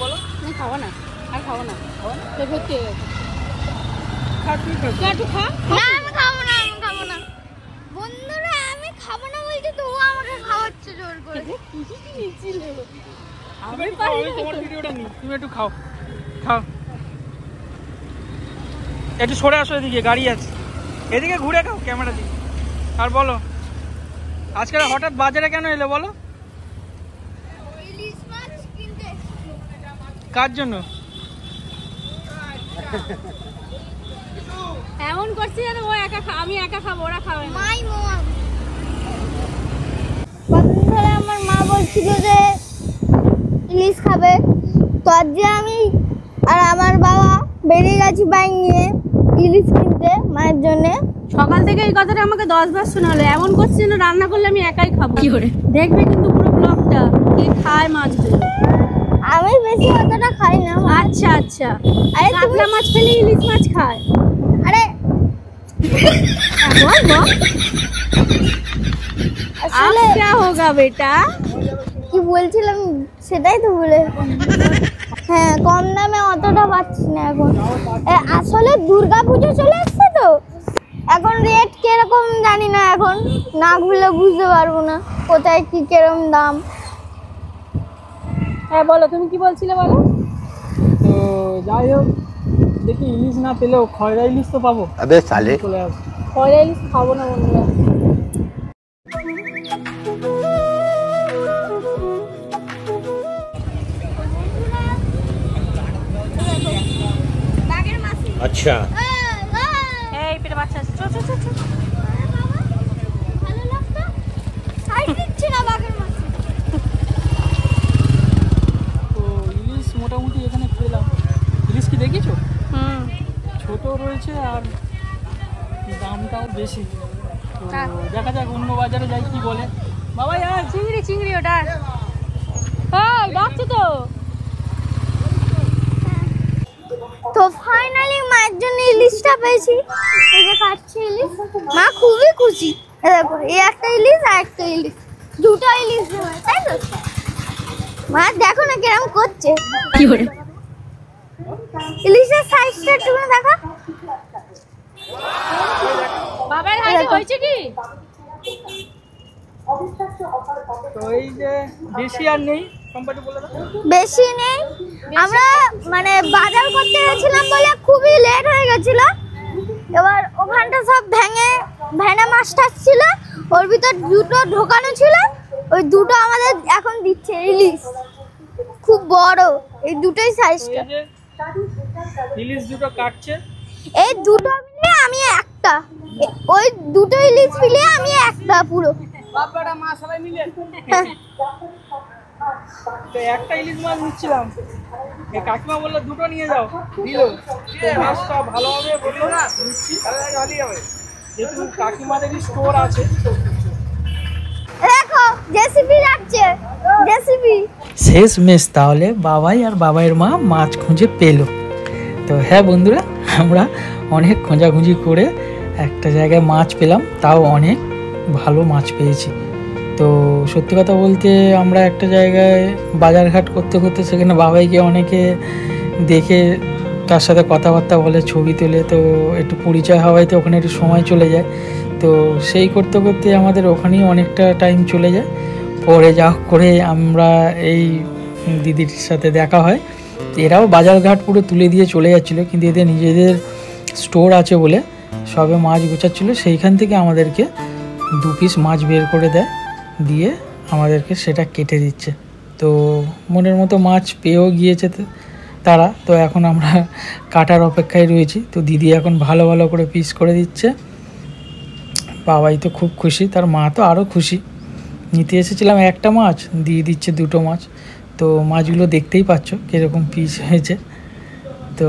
বলো। আমি খাবো না, আর খাবো না, ভর্তি হয়ে গেছে। বন্ধুরা আমি খাবো না বলছি তো ও আমাকে খাওয়াচ্ছে জোর করে। তোমার ভিডিওটা নি, তুমি একটু খাও খাও। একটু সরে আসো, এদিকে গাড়ি আছে, এদিকে ঘুরে খাও ক্যামেরা দিয়ে। আর বলো আজকে হঠাৎ বাজারে কেন এলে বলো? ইলিশ মাছ কিনতে। কার জন্য? এমন করছি যেন ও একা আমি একা খাবো, ওরা খাবে না। মাই মম। কতদিন ধরে আমার মা বলছিল যে ইলিশ খাবে, তো আজ আমি আর আমার বাবা বেরিয়ে গেছি বাইক নিয়ে ইলিশ কিনতে মায়ের জন্য। সকাল থেকে এই কথাটা আমাকে 10 বার শোনালো। এমন করছি যেন রান্না করলে আমি একাই খাবো। কি করে দেখবে কিন্তু পুরো ব্লগটা, কে খায় মাছগুলো। আমি বেশি অতটা খাই না। আচ্ছা আচ্ছা, আরে কাতলা মাছ খেলে ইলিশ মাছ খায়। আরে বল বল, अब क्या होगा बेटा? কি বলছিলাম সেটাই তো বলে। হ্যাঁ, কম দামে অতটা পাচ্ছি না এখন। আসলে দুর্গাপুজো চলে আসছে তো, এখন রেট কিরকম জানি না, এখন না ঘুরলে বুঝতে পারবো না কোথায় কি কিরকম দাম। হ্যাঁ বলো, তুমি কি বলছিলে বলো। তো যাই হোক, দেখি ইলিশ না পেলেও খয়রা ইলিশ তো পাবো। अबे साले চলে আসবো। খয়রা ইলিশ খাবো না বন্ধুরা। अच्छा এই পেটে বাচ্চা আছে, চল চল চল চল। ভালো লাগতো সাইড দিচ্ছি না বাঘের মাছ। তো ইলিশ মোটামুটি এখানে পেলাম। ইলিশ কি দেখেছো? হুম, ছোট রয়েছে আর দামটাও বেশি। তো দেখা যাক অন্য বাজারে যাই কি বলে। বাবা আর চিংড়ি চিংড়ি ওটা। ওই ডাকছে তো। তো ফাইনালি মায়ের জন্য ইলিশটা পেয়েছি। এই যে কাটছি ইলিশ, মা খুবই খুশি। এই দেখো, এই একটা ইলিশ আর একটা ইলিশ, দুটো ইলিশ দেবে, তাই তো? মা দেখো না কিরম করছে। কি করে ইলিশের সাইজটা একটু দেখো। বাবার হাতে হয়েছে কি? তো এই যে বেশি আর নেই, সম্পাটি বলে দাও। বেশি নেই, আমরা মানে বাজার করতে গেছিলাম বলে খুবই লেট হয়ে গেছিল। এবার ওখানটা সব ভেঙে মাছটা ছিল, ওর ভিতর দুটো ঢোকানো ছিল, ওই দুটো আমাদের এখন দিচ্ছে ইলিশ, খুব বড়, এই দুটোই তো সাইজটা। এই যে ইলিশ দুটো কাটছে। এই দুটো মিলে আমি একটা, ওই দুটো ইলিশ মিলে আমি একটা পুরো। বাবারা মা সবাই মিলে তো একটা ইলিশ মাছ নিচ্ছিলাম, এই কাকিমা বললো দুটো নিয়ে যাও, দিল। মাছটা ভালো হবে বললো, না নিচ্ছি, ভালোই হবে, যেহেতু কাকিমাদেরই স্টোর আছে। দেখো জেসিবি যাচ্ছে, জেসিবি। শেষ মেশ তাহলে বাবাই আর বাবাইয়ের মা মাছ খুঁজে পেল। তো হ্যাঁ বন্ধুরা, আমরা অনেক খোঁজাখুঁজি করে একটা জায়গায় মাছ পেলাম, তাও অনেক ভালো মাছ পেয়েছি। তো সত্যি কথা বলতে আমরা একটা জায়গায় বাজারঘাট করতে করতে সেখানে বাবাইকে অনেকে দেখে তার সাথে কথাবার্তা বলে, ছবি তোলে, তো একটু পরিচয় হওয়ায় তো ওখানে একটু সময় চলে যায়। তো সেই করতে করতে আমাদের ওখানেই অনেকটা টাইম চলে যায়। পরে যা করে আমরা এই দিদির সাথে দেখা হয়, এরাও বাজারঘাট পুরো তুলে দিয়ে চলে যাচ্ছিলো, কিন্তু এদের নিজেদের স্টোর আছে বলে সবে মাছ গোছাচ্ছিলো, সেইখান থেকে আমাদেরকে 2 পিস মাছ বের করে দেয়, দিয়ে আমাদেরকে সেটা কেটে দিচ্ছে। তো মনের মতো মাছ পেয়েও গিয়েছে তারা। তো এখন আমরা কাটার অপেক্ষায় রয়েছি। তো দিদি এখন ভালো ভালো করে পিস করে দিচ্ছে। বাবাই তো খুব খুশি, তার মা তো আরও খুশি। নিতে এসেছিলাম একটা মাছ, দিয়ে দিচ্ছে 2টো মাছ। তো মাছগুলো দেখতেই পাচ্ছ কীরকম পিস হয়েছে। তো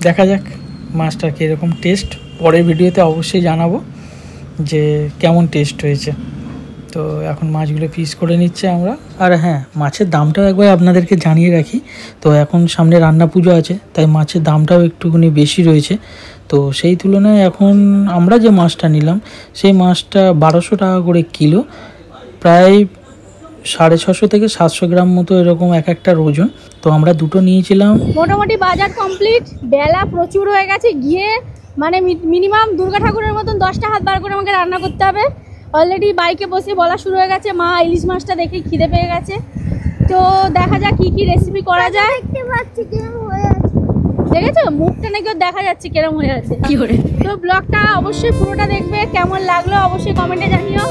দেখা যাক মাছটার কীরকম টেস্ট, পরের ভিডিওতে অবশ্যই জানাবো যে কেমন টেস্ট হয়েছে। তো এখন মাছগুলো পিস করে নিচ্ছে আমরা। আর হ্যাঁ, মাছের দামটাও একবার আপনাদেরকে জানিয়ে রাখি। তো এখন সামনে রান্না পুজো আছে, তাই মাছের দামটাও একটুখানি বেশি রয়েছে। তো সেই তুলনায় এখন আমরা যে মাছটা নিলাম সেই মাছটা 1200 টাকা করে কিলো, প্রায় 650 থেকে 700 গ্রাম মতো এরকম এক একটার ওজন। তো আমরা দুটো নিয়েছিলাম। মোটামুটি বাজার কমপ্লিট, বেলা প্রচুর হয়ে গেছে, গিয়ে মানে মিনিমাম দুর্গা ঠাকুরের মতন 10টা হাত বার করে আমাকে রান্না করতে হবে। অলরেডি বাইকে বসে বলা শুরু হয়ে গেছে, মা ইলিশ মাছটা দেখে খিদে পেয়ে গেছে। তো দেখা যাক কি কি রেসিপি করা যায়। দেখতে পাচ্ছি কেমন হয়ে আছে, দেখেছো মুখটা নাকি ওর দেখা যাচ্ছে কেরম হয়ে আছে। তো ব্লগটা অবশ্যই পুরোটা দেখবে, কেমন লাগলো অবশ্যই কমেন্টে জানিও।